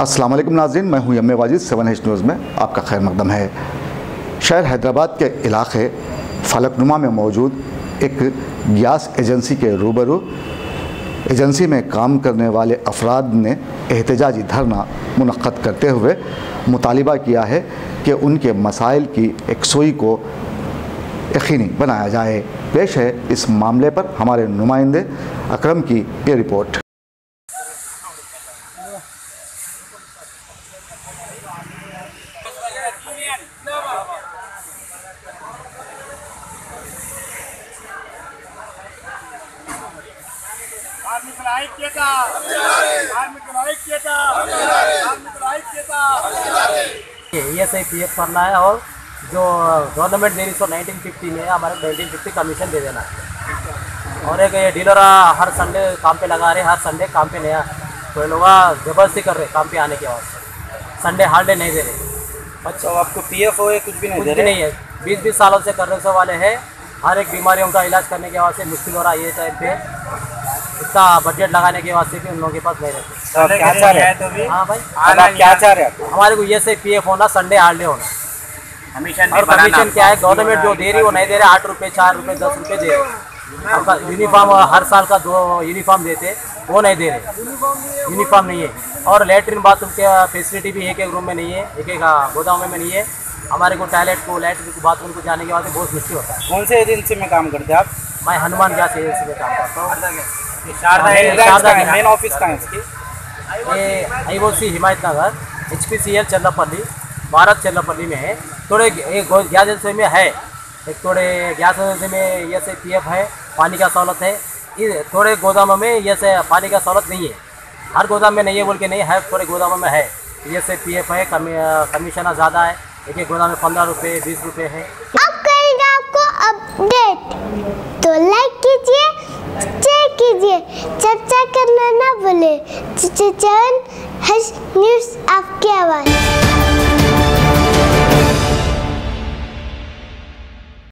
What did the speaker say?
अस्सलाम वालेकुम नाज़रीन, मैं हूं यम्मे वाजिद। 7H न्यूज़ में आपका खैर मकदम है। शहर हैदराबाद के इलाके फलकनुमा में मौजूद एक गैस एजेंसी के रूबरू एजेंसी में काम करने वाले अफराद ने एहतजाजी धरना मुनक्कद करते हुए मुतालिबा किया है कि उनके मसाइल की यकसुई को यकीनी बनाया जाए। पेश है इस मामले पर हमारे नुमाइंदे अकरम की ये रिपोर्ट। ESIPF करना है और जो गवर्नमेंट दे रही सो 1950 में हमारे 1950 कमीशन दे देना है। और एक ये डीलर हर संडे काम पे लगा रहे, हर संडे काम पे नया कोई लोग ज़बरदस्ती कर रहे काम पे आने के वास्ते, संडे हॉलीडे नहीं दे रहे। अच्छा, आपको PF हो कुछ भी नहीं दे रहे? नहीं है, 20-20 सालों से कर रहे सो वाले हैं। हर एक बीमारियों का इलाज करने के वास्ते मुश्किल हो रहा है। ये टाइम पे इतना बजट लगाने के वास्ते भी उन लोगों के पास नहीं रहते। तो आप क्या चाह रहे हैं? हाँ भाई, आप क्या चाह रहे हैं? हमारे को ESIPF होना, संडे हॉलीडे होना। और कमीशन क्या है, गवर्नमेंट जो दे रही वो नहीं दे रहे। 8 रुपये, 4 रुपये, 10 रुपये दे रहे। आपका यूनिफॉर्म हर साल का 2 यूनिफॉर्म देते, वो नहीं दे रहे। यूनिफॉर्म नहीं है। और लेटरिन बाथरूम के फैसिलिटी भी एक रूम में नहीं है, एक गोदाम में नहीं है। हमारे को टॉयलेट को, लैट्रिन को, बाथरूम को जाने के बाद बहुत मुश्किल होता है। कौन से एजेंसी में काम करते हैं आप? मैं हनुमान गैस एजेंसी में काम करता हूँ। मेन ऑफिस कहाँ है इसकी? ये IOC हिमायत नगर, HPCL चल्लापल्ली, भारत चल्लापल्ली में है। थोड़े एक गैस एजेंसी में है, एक थोड़े गैस एजेंसी में ESIPF है, पानी का सहूलत है। थोड़े गोदामों में ये पानी का सहूलत नहीं है, हर गोदाम में नहीं है बोल के नहीं है, थोड़े गोदामों में है। ESIPF है, कमीशन ज़्यादा है। एक गोदाम में 15 रुपये, 20 रुपये है। अब करेगा आपको अपडेट, तो लाइक कीजिए, शेयर कीजिए, चर्चा करना ना भूले। 7H न्यूज़ आपकी आवाज़।